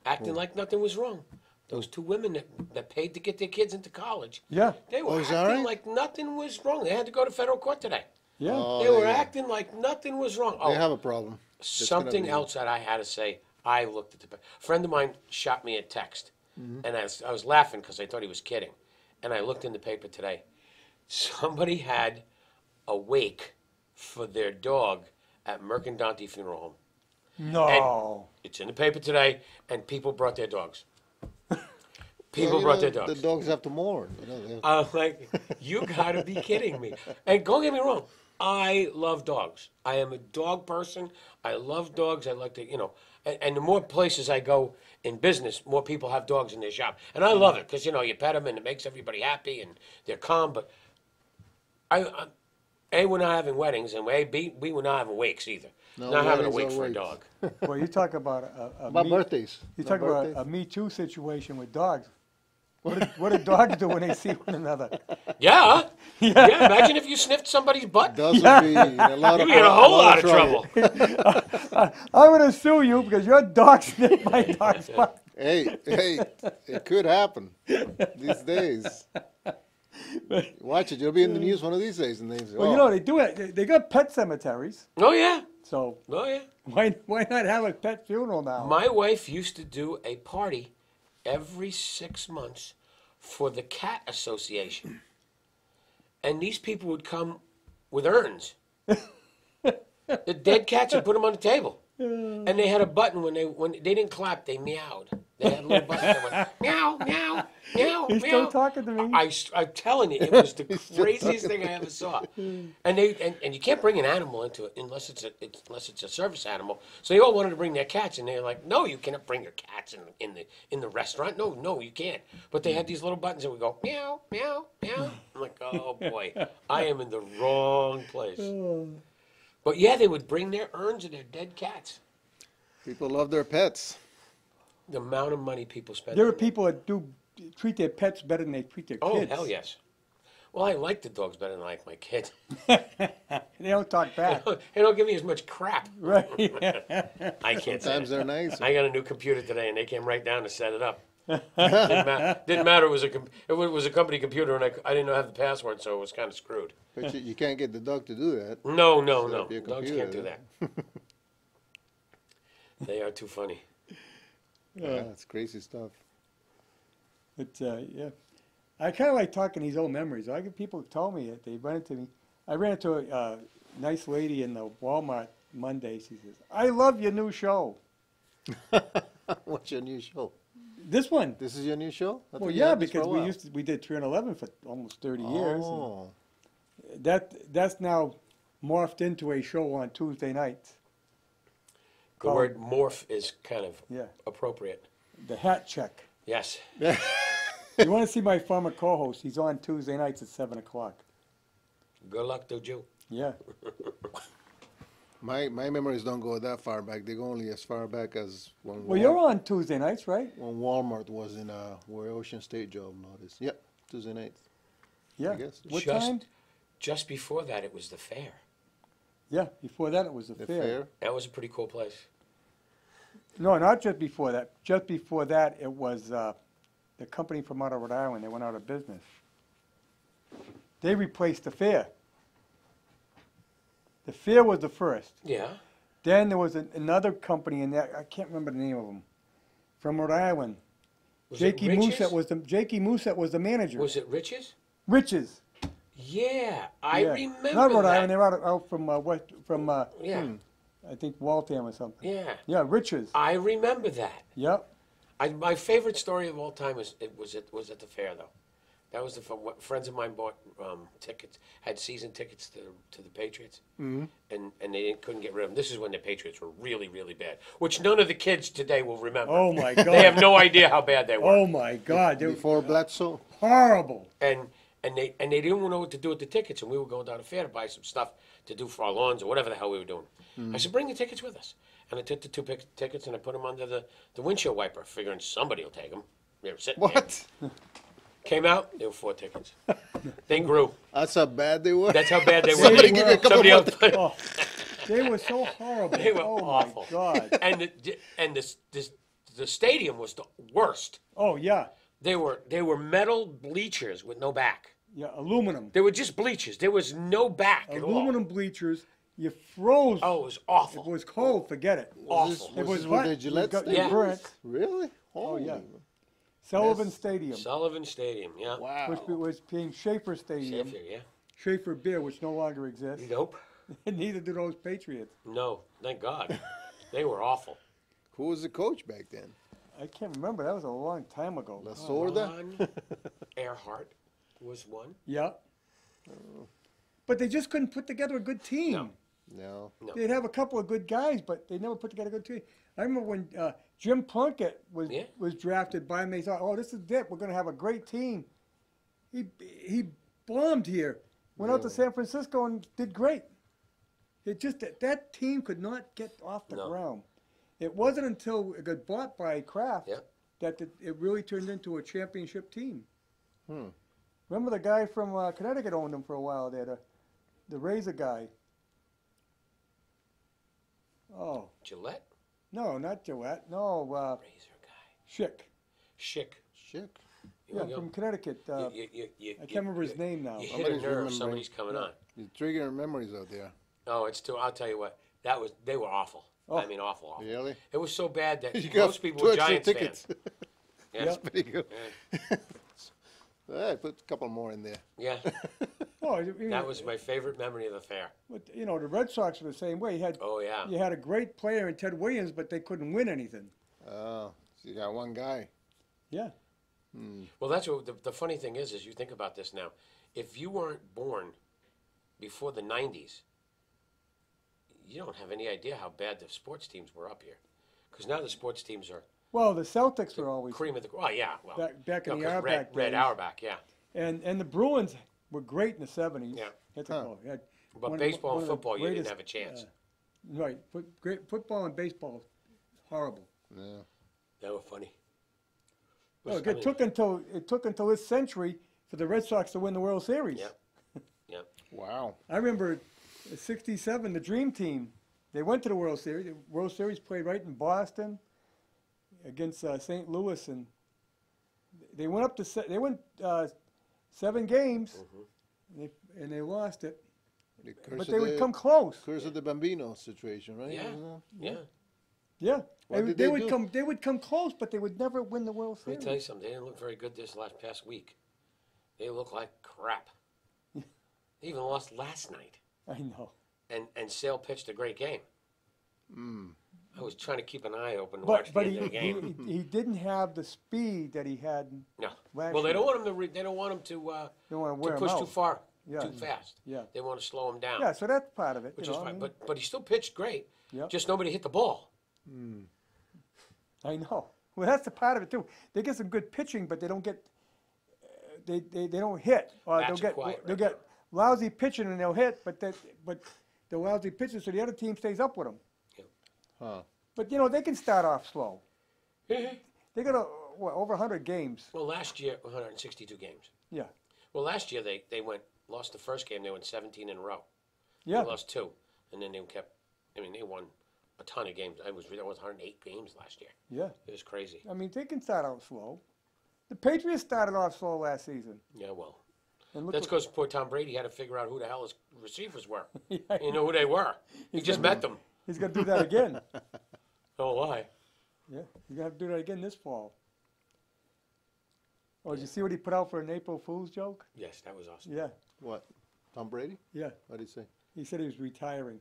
acting Hmm. like nothing was wrong. Those two women that paid to get their kids into college. Yeah, They were Oh, is that acting right? like nothing was wrong. They had to go to federal court today. yeah. Oh, They were yeah. acting like nothing was wrong. they have a problem. It's gonna Something be- else that I had to say. I looked at a friend of mine shot me a text, Mm-hmm. and I was laughing because I thought he was kidding. And I looked in the paper today. Somebody had a wake for their dog at Mercandanti Funeral Home. No. It's in the paper today, and people brought their dogs. People Well, you brought know, their dogs. The dogs have to mourn. They have- I'm like, you gotta be kidding me. And don't get me wrong, I love dogs. I am a dog person. I love dogs. I like to, and the more places I go in business, more people have dogs in their shop. And I love it because, you pet them and it makes everybody happy and they're calm. But we're not having weddings, and B, we're not having wakes either. No not having a weddings wake or for a wakes. dog. Well, you talk about About birthdays. You No talk about birthdays. a Me Too situation with dogs. What do dogs do when they see one another? Yeah. Yeah. Imagine if you sniffed somebody's butt. Dogs would be in a lot You'd of be in a whole lot of trouble. I'm going to sue you because your dog sniffed my dog's butt. Hey, it could happen these days. Watch it. You'll be in the news one of these days, and they say, Well, they do it. They got pet cemeteries, Oh, yeah. so Oh, yeah. why not have a pet funeral now? My wife used to do a party every 6 months for the Cat Association. And these people would come with urns. The dead cats would put them on the table. And they had a button when they didn't clap, they meowed. They had a little button that went meow, meow, meow, He's meow. still talking to me. I'm telling you, it was the craziest thing I ever saw. And you can't bring an animal into it unless it's a service animal. So they all wanted to bring their cats, and they're like, no, you cannot bring your cats in the restaurant. No, you can't. But they had these little buttons that would go meow, meow, meow. I'm like, oh boy, I am in the wrong place. But yeah, they would bring their urns of their dead cats. people love their pets. The amount of money people spend. There are on that. people that do treat their pets better than they treat their Oh, kids. hell yes. Well, I like the dogs better than I like my kids. They don't talk back. They don't give me as much crap. Right. I can't say Sometimes that. they're nice. I got a new computer today, and they came right down to set it up. Didn't matter. It was a company computer, and I didn't have the password, so it was kind of screwed. But you can't get the dog to do that. No. up your Dogs computer, can't do that. They are too funny. Yeah, it's crazy stuff. It's yeah. I kind of like talking these old memories. I get people tell me that they run into me. I ran into a nice lady in the Walmart Monday. She says, "I love your new show." What's your new show? This one. This is your new show? I Well, thought you yeah, had this for a because while. we did 311 for almost 30 years. Oh, And that's now morphed into a show on Tuesday nights. The word morph is kind of Yeah. appropriate. The hat check. Yes. You want to see my former co-host? He's on Tuesday nights at 7:00. Good luck to you. Yeah. My memories don't go that far back. They go only as far back as when Well, you're on Tuesday nights, right? when Walmart was in where Ocean State job noticed. Yep, Tuesday nights. Yeah. guess. What Just- time? Just before that, it was the fair. Yeah. Before that, it was the The fair. fair. That was a pretty cool place. No, not just before that. Just before that, it was the company from out of Rhode Island. They went out of business. They replaced the fair. The fair was the first. Yeah. Then there was another company in that. I can't remember the name of them. From Rhode Island. Was it Jakey Riches? Moosehead was the manager. Was it Riches? Riches. Yeah, I Yeah. remember Not Rhode that. Island. They were out from west from Yeah, I think Waltham or something. yeah. Yeah, Riches. I remember that. Yep. My favorite story of all time was at the fair though. That was what friends of mine bought tickets, had season tickets to the Patriots, and they couldn't get rid of them. This is when the Patriots were really, really bad, which none of the kids today will remember. Oh my God. They have no idea how bad they were. Oh my God. They were Before Bledsoe. horrible. And they didn't know what to do with the tickets, and we were going down to the fair to buy some stuff to do for our lawns or whatever the hell we were doing. I said, bring the tickets with us. And I took the two tickets and I put them under the windshield wiper, figuring somebody will take them. They were sitting there. What? Came out, there were 4 tickets. They grew. That's how bad they were. That's how bad they were. Somebody give me a couple Somebody more else put Oh, they were so horrible. They were oh awful. my God. And the stadium was the worst. Oh yeah. They were metal bleachers with no back. Yeah, aluminum. They were just bleachers. There was no back at all. Aluminum bleachers. You froze. Oh, it was If awful. it was cold, forget it. Awful. It was this where hot, the you Gillette got- you Stadium burnt. was? Really? Oh yeah. Holy- Sullivan Yes. Stadium, Sullivan Stadium, yeah. Wow. which was being Schaefer Stadium, Schaefer, yeah. Schaefer Beer, which no longer exists, Nope. and neither do those Patriots. No, thank God. They were awful. Who was the coach back then? I can't remember. That was a long time ago. La Sorda? Ron Earhart was one. Yeah. But they just couldn't put together a good team. No. No. No. They'd have a couple of good guys, but they never put together a good team. I remember when Jim Plunkett Yeah. was drafted by them. They thought, "Oh, this is it. We're going to have a great team." He bombed here. Went out to San Francisco and did great. It just that team could not get off the No. ground. It wasn't until it got bought by Kraft Yeah. that it really turned into a championship team. Hmm. Remember the guy from Connecticut owned them for a while there, the Razor guy. Oh, Gillette? no, not Gillette. No, Razor guy. Schick. Schick. Shit. Here Yeah, we go. from Connecticut. I can't remember his name now. You hit a Somebody's nerve, remembering. somebody's coming on. You're triggering memories out there. No, it's too, I'll tell you what, they were awful. Oh. I mean, awful. Really? It was so bad that You got most people 2 were extra Giants tickets. fans. Yeah. Yep. Pretty good. Yeah. I put a couple more in there. Yeah, Oh, that was my favorite memory of the fair. But, the Red Sox were the same way. Oh, yeah. You had a great player in Ted Williams, but they couldn't win anything. Oh, so you got one guy. Yeah. Well, that's what the funny thing is you think about this now. If you weren't born before the 90s, you don't have any idea how bad the sports teams were up here. Because now the sports teams are Well, the Celtics were always cream of the, oh, yeah, well. back in no, the 'cause Auerbach Red days. Auerbach, yeah. And the Bruins were great in the 70s. Yeah. That's Huh. But baseball and football, you didn't have a chance. Right. Great football and baseball, horrible. Yeah. They were funny. Well, it took until this century for the Red Sox to win the World Series. Yeah. Yeah. Wow. I remember '67, the Dream Team. They went to the World Series. The World Series played right in Boston against St. Louis, and they went up to 7 games, and they lost it. The curse But of they would the- come close. Curse of the Bambino situation, right? Yeah. Isn't Yeah. Yeah, What did they would do? come. They would come close, but they would never win the World Let me Series. tell you something. They didn't look very good this past week. They look like crap. They even lost last night. I know. And Sale pitched a great game. I was trying to keep an eye open to But watch but the end of the game. he didn't have the speed that he had. No. last Well, they year. don't want him to. They don't want him to They want to wear him push out. too far, Yeah. too fast. Yeah. They want to slow him down. Yeah, so that's part of it. Which you is know, I fine. mean, But he still pitched great. Yep. Just nobody hit the ball. I know. Well, that's the part of it too. They get some good pitching, but they don't get. They don't hit. Or Bats are they'll quiet they'll right get lousy pitching and they'll hit, but the lousy pitching, so the other team stays up with them. Huh. But they can start off slow. They got over 100 games. Well, last year, 162 games. Yeah. Well, last year they lost the first game. They went 17 in a row. Yeah. They lost 2, and then they kept. I mean, they won a ton of games. That was 108 games last year. Yeah. It was crazy. I mean, they can start out slow. The Patriots started off slow last season. Yeah, well, And look that's what- because poor Tom Brady had to figure out who the hell his receivers were. Yeah, You know who they were. He just met them. he's going to do that again. Oh, why? Yeah, he's going to have to do that again this fall. Oh, did you see what he put out for an April Fool's joke? Yes, that was awesome. Yeah, What? Tom Brady? yeah. What did he say? He said he was retiring.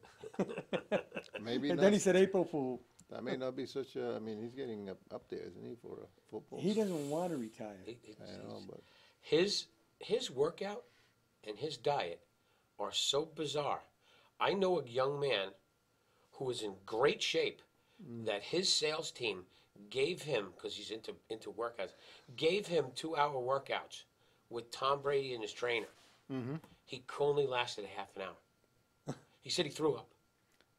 Maybe And not. then he said April Fool. That may not be such a. I mean, he's getting up there, isn't he, for football? He doesn't want to retire. I know, but His workout and his diet are so bizarre. I know a young man who is in great shape that his sales team gave him, because he's into workouts, gave him 2-hour workouts with Tom Brady and his trainer. He only lasted a half an hour. He said he threw up.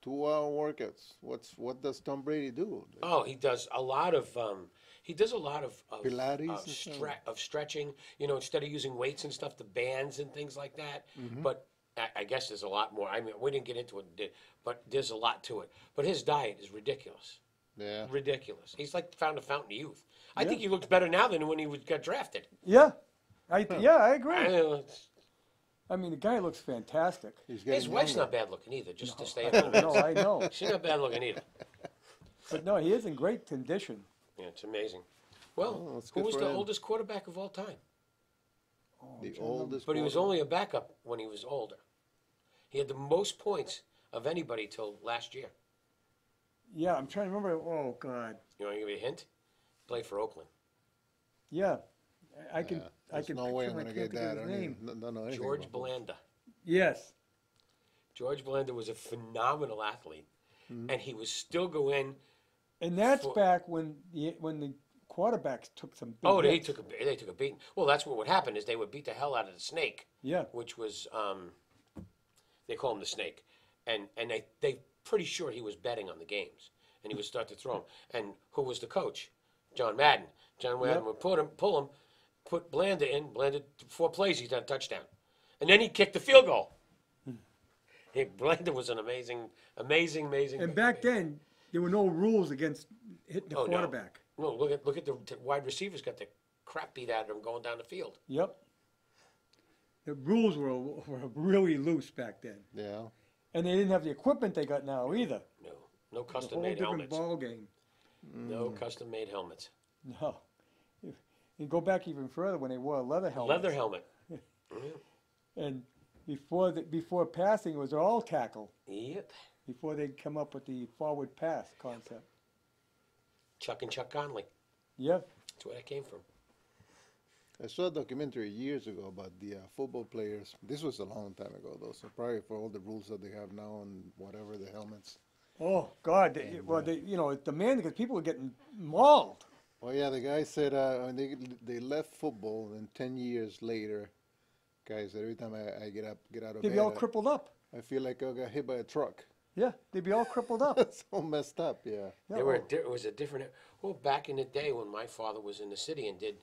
2-hour workouts. What does Tom Brady do? Oh, he does a lot of Pilates and stuff? of stretching. Instead of using weights and stuff, the bands and things like that. But I guess there's a lot more. I mean, we didn't get into it, but there's a lot to it. But his diet is ridiculous. Yeah. Ridiculous. He's like found a fountain of youth. I think he looks better now than when he got drafted. Yeah, I agree. It's- I mean, the guy looks fantastic. He's getting His wife's younger. not bad looking either. Just to stay at home. No, I know. She's not bad looking either. But no, he is in great condition. Yeah, it's amazing. Well, Oh, that's who good was for the him. oldest quarterback of all time? The oldest. But he was quarterback. only a backup when he was older. He had the most points of anybody till last year. Yeah, I'm trying to remember. Oh God. You want to give you a hint? Played for Oakland. Yeah, I can. Yeah, I there's can no way I'm picture him. I gonna can't get think of that. his I don't name. even- don't know anything George about football. Blanda. Yes. George Blanda was a phenomenal athlete, and he was still going. And that's For- back when the quarterbacks took some big Oh, they hits. took a beating. Well, that's what would happen is they would beat the hell out of the snake. Yeah. Which was they call him the snake, and they pretty sure he was betting on the games, and he would start to throw them. And who was the coach? John Madden. John Madden would pull him, put Blanda in. Blanda 4 plays, he's got a touchdown, and then he kicked the field goal. Hey, Blanda was an amazing. And back then, there were no rules against hitting the Oh, no. quarterback. No, look at the wide receivers got the crap beat out of them going down the field. Yep. The rules were really loose back then, Yeah. and they didn't have the equipment they got now either. No A whole custom made different helmets. ball game. No custom made helmets. No. You go back even further when they wore leather helmets. Leather helmet. And before passing, it was all tackle. Yep. Before they come up with the forward pass concept. Chuck and Chuck Conley. Yeah. That's where that came from. I saw a documentary years ago about the football players. This was a long time ago, though, so probably for all the rules that they have now and whatever, the helmets. Oh God! The man, because people were getting mauled. Oh, yeah, the guy said when they left football, and 10 years later, guy said, every time I get out of They'd bed, be all crippled up. I feel like I got hit by a truck. Yeah, they'd be all crippled up. It's all messed up, yeah. Yeah, There were oh, it was a different. Well, back in the day when my father was in the city and did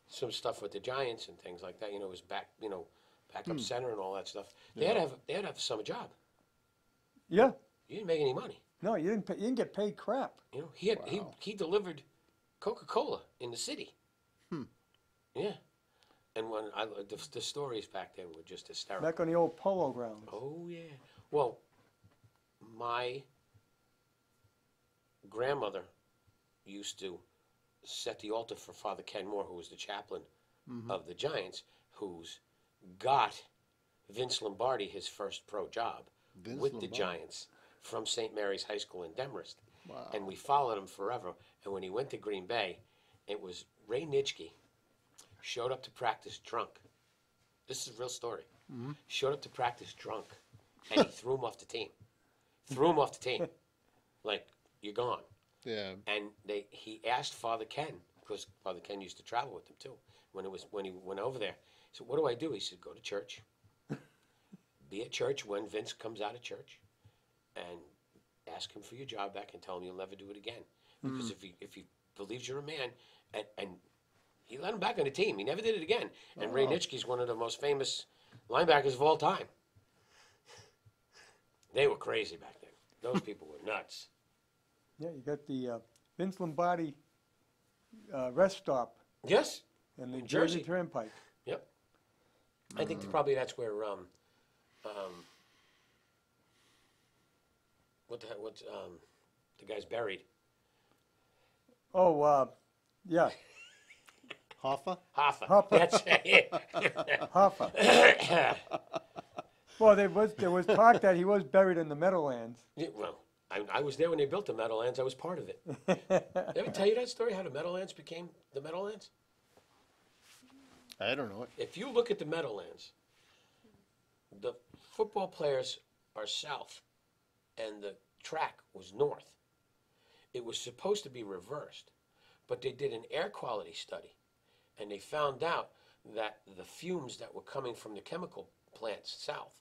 some stuff with the Giants and things like that, it was backup center and all that stuff. They had to have a summer job. yeah. You didn't make any money. No, you didn't get paid crap. He delivered Coca-Cola in the city. Yeah, and when the stories back then were just hysterical. Back on the old polo grounds. Oh yeah. Well, my grandmother used to set the altar for Father Ken Moore, who was the chaplain of the Giants, who's got Vince Lombardi his first pro job Vince with the Lombardi. Giants from St. Mary's High School in Demarest. Wow. And we followed him forever. And when he went to Green Bay, it was Ray Nitschke showed up to practice drunk. This is a real story. Showed up to practice drunk, and he threw him off the team. Like, you're gone. Yeah. And he asked Father Ken, because Father Ken used to travel with him too, when he went over there. He said, "What do I do?" He said, "Go to church. Be at church when Vince comes out of church, and ask him for your job back and tell him you'll never do it again. Because if he believes you're a man, and he let him back on the team. He never did it again. And Ray Nitschke's one of the most famous linebackers of all time. They were crazy back then. Those people were nuts. Yeah, you got the Vince Lombardi rest stop Yes. and the New Jersey Jersey. Turnpike. Yep. I think probably that's where what the hell? What's the guy's buried? Oh, yeah, Hoffa? Hoffa. Hoffa. That's it. Hoffa. Well, there was talk that he was buried in the Meadowlands. Yeah, well, I was there when they built the Meadowlands. I was part of it. Ever tell you that story? How the Meadowlands became the Meadowlands? I don't know it. If you look at the Meadowlands, the football players are south, and the track was north. It was supposed to be reversed, but they did an air quality study, and they found out that the fumes that were coming from the chemical plants south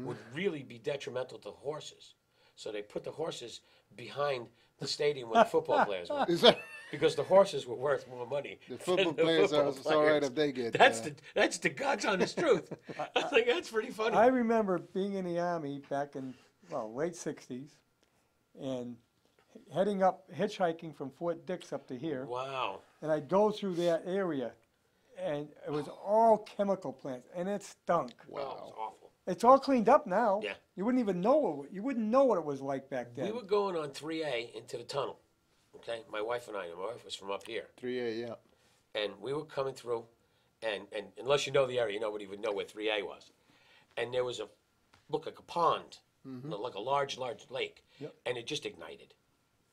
would really be detrimental to horses. So they put the horses behind the stadium where the football players were, Is that because the horses were worth more money. the than football the players football are it's all right players. if they get That's the God's honest truth. I think that's pretty funny. I remember being in the Army back in, well, late 60s and heading up, hitchhiking from Fort Dix up to here. Wow. And I'd go through that area, and it was all chemical plants, and it stunk. Wow. It was awful. It's all cleaned up now. Yeah. You wouldn't even know you wouldn't know what it was like back then. We were going on 3A into the tunnel. Okay, my wife and I. My wife was from up here, 3A, yeah. and we were coming through, and unless you know the area, nobody would know where 3A was. And there was looked like a pond, like a large lake, Yep. and it just ignited.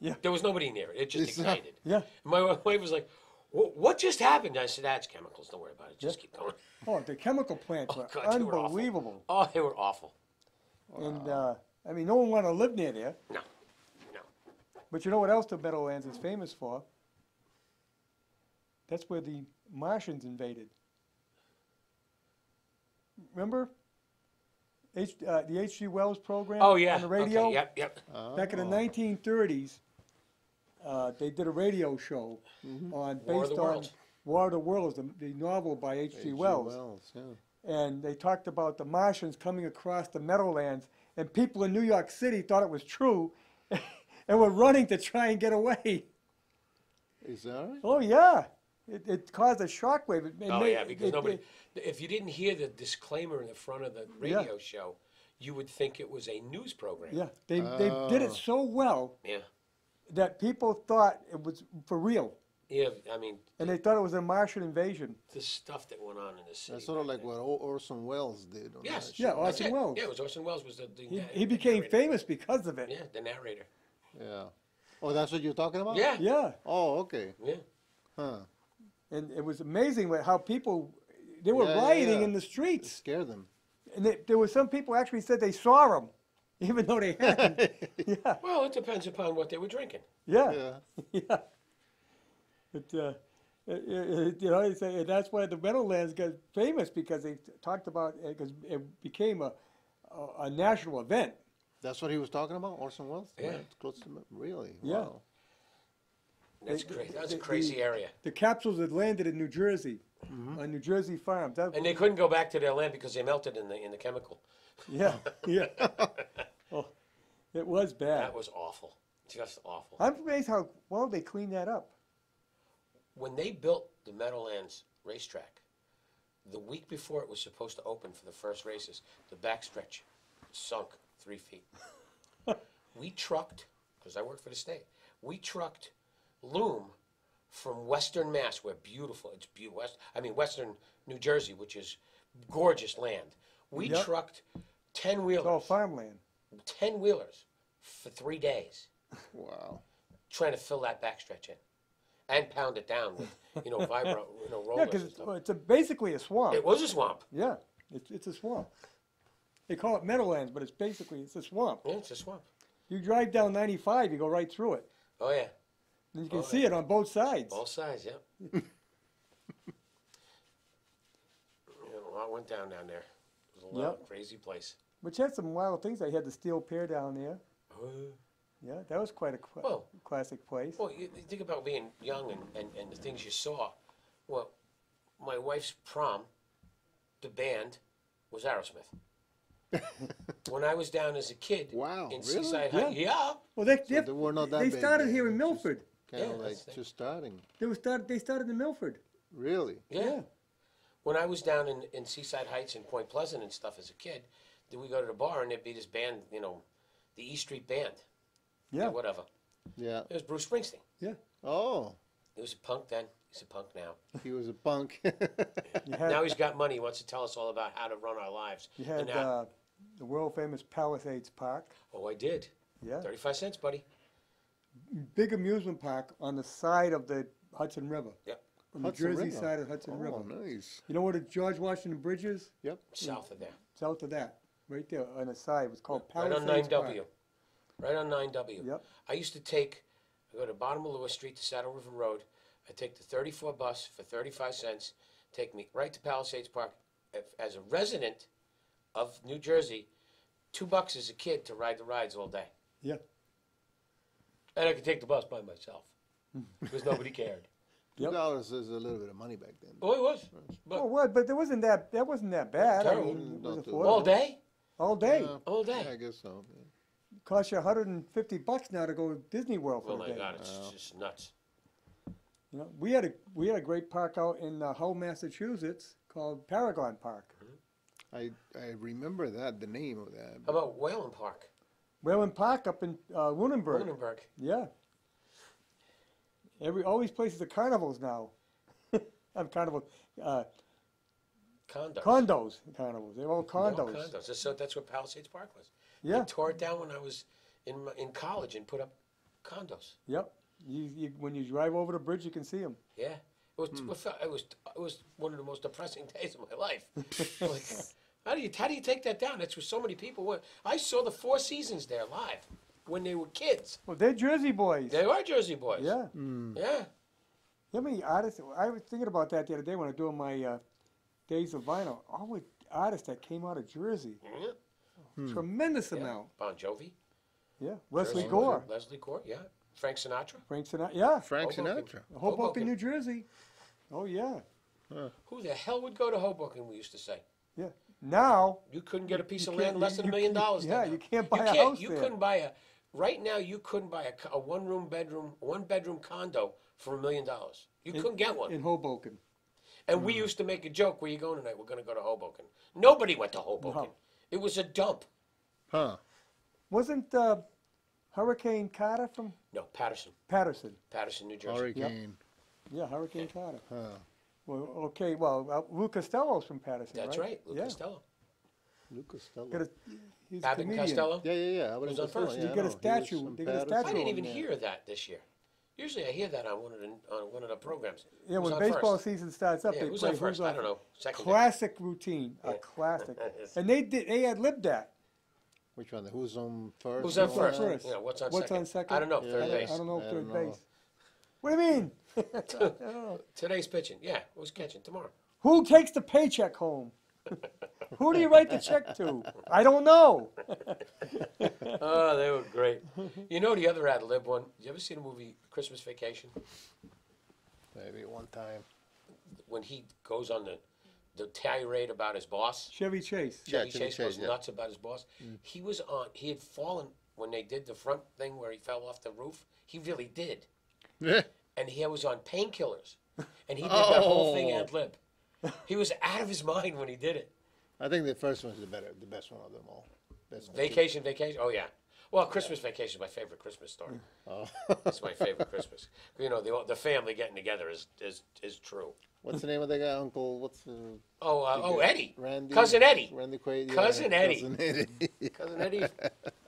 Yeah. There was nobody near it. It just It's ignited. Yeah. My wife was like, "What just happened?" I said, "That's chemicals. Don't worry about it. Just keep going." Oh, the chemical plants were God, they were awful. unbelievable. Oh, they were awful. And I mean, no one wanted to live near there. No. But you know what else the Meadowlands is famous for? That's where the Martians invaded. Remember? The H.G. Wells program Oh yeah. on the radio? Okay. Yep. Back in the 1930s, they did a radio show on War of based the on Worlds. War of the Worlds, the novel by H.G. Wells. Yeah. And they talked about the Martians coming across the Meadowlands, and people in New York City thought it was true, and were running to try and get away. Is that right? Oh yeah, it caused a shockwave. Oh yeah, because nobody. If you didn't hear the disclaimer in the front of the radio show, you would think it was a news program. Yeah, they did it so well Yeah. that people thought it was for real, Yeah. I mean, and they thought it was a Martian invasion. the stuff that went on in the city. That's sort of back like then. what Orson Welles did on Yes. that Yeah, show. That's Orson it. Welles. Yeah, it was Orson Welles was the He became narrator. famous because of it. Yeah, the narrator. Yeah. Oh, that's what you're talking about? Yeah. Yeah, Oh, okay. Yeah. Huh. and it was amazing how people they were Yeah, rioting yeah. in the It streets, scared them. and there were some people actually said they saw him, even though they hadn't. Yeah, Well, it depends upon what they were drinking. yeah, Yeah. yeah. But you know, they say that's why the Meadowlands got famous because they talked about because it became a national event. That's what he was talking about, Orson Welles? Yeah. It's close to really? Yeah. Wow. That's They- crazy. That's a the- crazy area. The capsules had landed in New Jersey, on New Jersey farms. That, And they couldn't go back to their land because they melted in the chemical. yeah, yeah. Oh, it was bad. That was awful. Just awful. I'm amazed how well they cleaned that up. When they built the Meadowlands racetrack, the week before it was supposed to open for the first races, the backstretch sunk 3 feet. We trucked, because I worked for the state, we trucked loom from Western Mass, where beautiful, it's beautiful, Western New Jersey, which is gorgeous land. We Yep. trucked 10 It's all wheelers, farmland. 10 wheelers for 3 days, Wow. trying to fill that backstretch in. And pound it down with, vibro, Yeah, rollers because and stuff. it's basically a swamp. It was a swamp. Yeah, it's a swamp. They call it Meadowlands, but it's a swamp. Yeah, it's a swamp. You drive down 95, you go right through it. Oh yeah. And you can Oh, see yeah. it on both sides. Both sides, yep. A lot went down there. It was a lot Yep. crazy place. Which had some wild things. They had the steel pier down there. Uh, Yeah, that was quite a Well- classic place. Well, you think about being young and the things you saw. Well, my wife's prom, the band, was Aerosmith. When I was down as a kid Wow, in really? Seaside Heights, yeah. Well, So they were not that they big started then, here in just Milford. Kind Yeah, of like that's- just starting. They started in Milford. Really? Yeah. When I was down in Seaside Heights and Point Pleasant and stuff as a kid, then we go to the bar and there'd be this band, the E Street Band. Yeah, Whatever. Yeah. It was Bruce Springsteen. yeah. Oh, He was a punk then. He's a punk now. he was a punk. You had Now he's got money. He wants to tell us all about how to run our lives. you And had now- the world famous Palisades Park. oh, I did. Yeah, 35 cents, buddy. big amusement park on the side of the Hudson River. Yep. On the Hudson Jersey River. side of Hudson Oh, River. nice. You know where the George Washington Bridge is? Yep. South of there. South of that, right there on the side. It was called Right on Palisades 9W. Park. Right on 9W. Yep. I go to the bottom of Lewis Street to Saddle River Road. I take the 34 bus for 35 cents, take me right to Palisades Park. As a resident of New Jersey, $2 as a kid to ride the rides all day. Yeah. And I could take the bus by myself because nobody cared. Yep. $2 is a little bit of money back then. Oh, it was. But Oh, what? But that wasn't that bad. I Terrible. mean, it was Not too affordable. all day? All day. Yeah, All day. Yeah, I guess so. Yeah. Cost you $150 now to go to Disney World for Oh a my day. God, it's just nuts. You know, we had a great park out in Hull, Massachusetts called Paragon Park. I remember that, the name of that. How about Whalen Park? Whalen Park up in Lunenburg. Lunenburg. Yeah. All these places are carnivals now. I'm carnival Condos. condos. Carnivals. They're all No, condos. condos. So that's what Palisades Park was. Yeah. They tore it down when I was in college and put up condos. Yep. When you drive over the bridge, you can see them. Yeah. It was one of the most depressing days of my life. Like, how do you take that down? That's where so many people went. I saw the Four Seasons there live when they were kids. Well, they're Jersey boys. They are Jersey boys. Yeah. Yeah. How many artists? I was thinking about that the other day when I was doing my Days of Vinyl. All the artists that came out of Jersey. Yeah. Tremendous Yeah. amount. Bon Jovi. Yeah. Leslie Jersey Gore. Boys, Leslie Gore. Yeah. Frank Sinatra. Frank Sinatra. Yeah. Frank Hoboken. Sinatra. Hoboken, Hoboken. New Jersey. Oh, yeah. Who the hell would go to Hoboken? We used to say. Yeah. Now, You couldn't get a piece You of land can't- less than you- $1 million. yeah, there now. you can't buy a house You there. couldn't buy a. Right now, you couldn't buy a one bedroom condo for $1 million. You couldn't get one. in Hoboken. And we used to make a joke. Where you going tonight? We're going to go to Hoboken. Nobody went to Hoboken. No. It was a dump. Huh. Wasn't Hurricane Carter from No, Patterson, New Jersey. Hurricane. Yeah, Hurricane Carter. Huh. Well, okay, well, Lou Costello's from Patterson, That's right, Lou yeah. Costello. Lucas Stella. Got a, he's a Abbott and comedian. Costello. Yeah. I was on first. You get a statue- they got a I statue didn't on even there. hear that this year. Usually, I hear that on one of the programs. Yeah, Who's when on baseball first? season starts up, Yeah, they who's play on first? I don't know. Second. Classic routine, a Yeah. classic. And they had lived that. Which one? Who's on first? Who's on Who's on first? first? Yeah, what's on What's second? on second? I don't know. Yeah, Third I base. I don't know I third don't know. base. What do you mean? I don't know. Today's pitching. Yeah, who's catching tomorrow? Who takes the paycheck home? Who do you write the check to? I don't know. Oh, they were great. You know the other ad lib one? Did you ever see the movie Christmas Vacation? Maybe one time. When he goes on the tirade about his boss. Chevy Chase. Yeah, Chevy Chevy Chase goes Chase, yeah. nuts about his boss. He had fallen when they did the front thing where he fell off the roof. He really did. And he was on painkillers. And he did that whole thing ad lib. He was out of his mind when he did it. I think the first one's the best one of them all. Best one. Vacation. Oh yeah. Well, Christmas Vacation is my favorite Christmas story. Oh. It's my favorite Christmas. You know, the family getting together is true. What's the name of the guy? Uncle? What's the? Eddie. Randy. Cousin Eddie. Randy Quaid. Yeah, Cousin Eddie. Cousin Eddie. Cousin Eddie.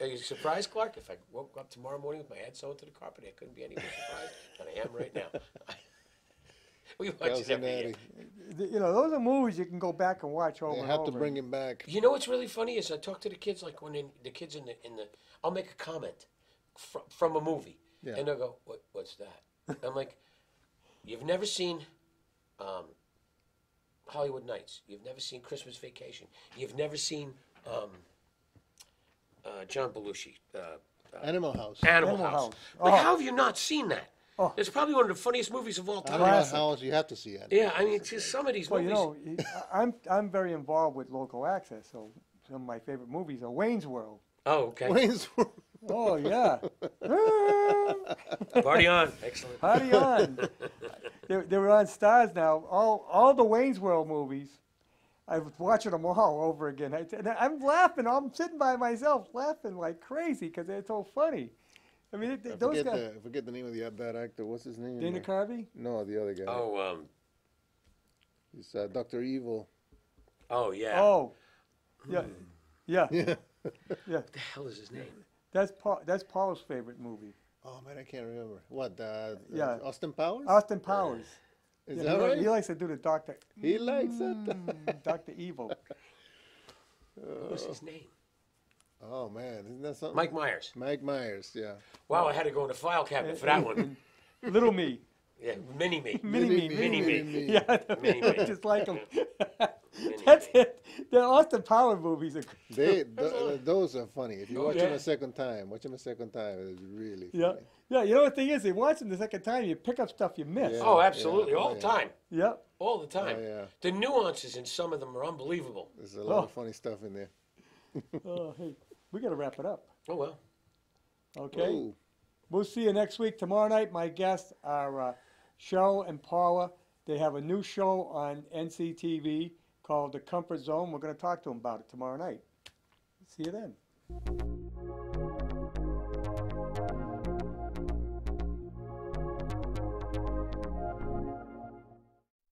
Are you surprised, Clark? If I woke up tomorrow morning with my head sewn to the carpet, I couldn't be any more surprised than I am right now. We watch it Cousin every year. Eddie. You know, those are movies you can go back and watch over They and have over. to bring him back. You know what's really funny is I talk to the kids like the kids I'll make a comment from a movie, Yeah. and they'll go, what's that? I'm like, you've never seen Hollywood Nights. You've never seen Christmas Vacation. You've never seen John Belushi. Animal House. Animal Animal House. House. Like, Oh. how have you not seen that? Oh. It's probably one of the funniest movies of all time. Animal Classic. House, you have to see it. Yeah, I mean, it's just some of these Well, movies. I'm very involved with local access, so some of my favorite movies are Wayne's World. Oh, okay. Wayne's World. Oh yeah, Party on. Excellent. party on! They were on Stars now. All the Wayne's World movies. I was watching them all over again. And I'm laughing. I'm sitting by myself laughing like crazy because they're so funny. I mean, those guys. I forget the name of that actor. What's his name? Dana Carvey. No, the other guy. Oh, He's Dr. Evil. oh yeah. Oh, yeah, yeah, Yeah. yeah. What the hell is his name? That's Paul's favorite movie. Oh man, I can't remember. What? Yeah. Austin Powers. Austin Powers. Is Yeah, that right? He likes to do the Doctor. He likes it. Doctor Evil. What's his name? Oh man, isn't that something? Mike Myers. Mike Myers. Yeah. Wow, I had to go in the file cabinet for that one. Little Me. Yeah, Mini Me. Mini Me. Mini-Me. Yeah, Mini-Me. just like him. Mini-Me. That's it. The Austin Powers movies are. Those are funny. If you Oh, watch yeah. them a second time, it's really Yeah, funny. yeah. You know what the thing is? You watch them the second time, you pick up stuff you miss. Yeah. Oh, absolutely. Yeah, All oh, the yeah. time. Yep. All the time. Oh, yeah. The nuances in some of them are unbelievable. There's a lot Oh. of funny stuff in there. Oh, hey, we got to wrap it up. Oh, well. Okay. Ooh. We'll see you next week. Tomorrow night, my guests are Cheryl and Paula. They have a new show on NCTV called The Comfort Zone. We're going to talk to them about it tomorrow night. See you then.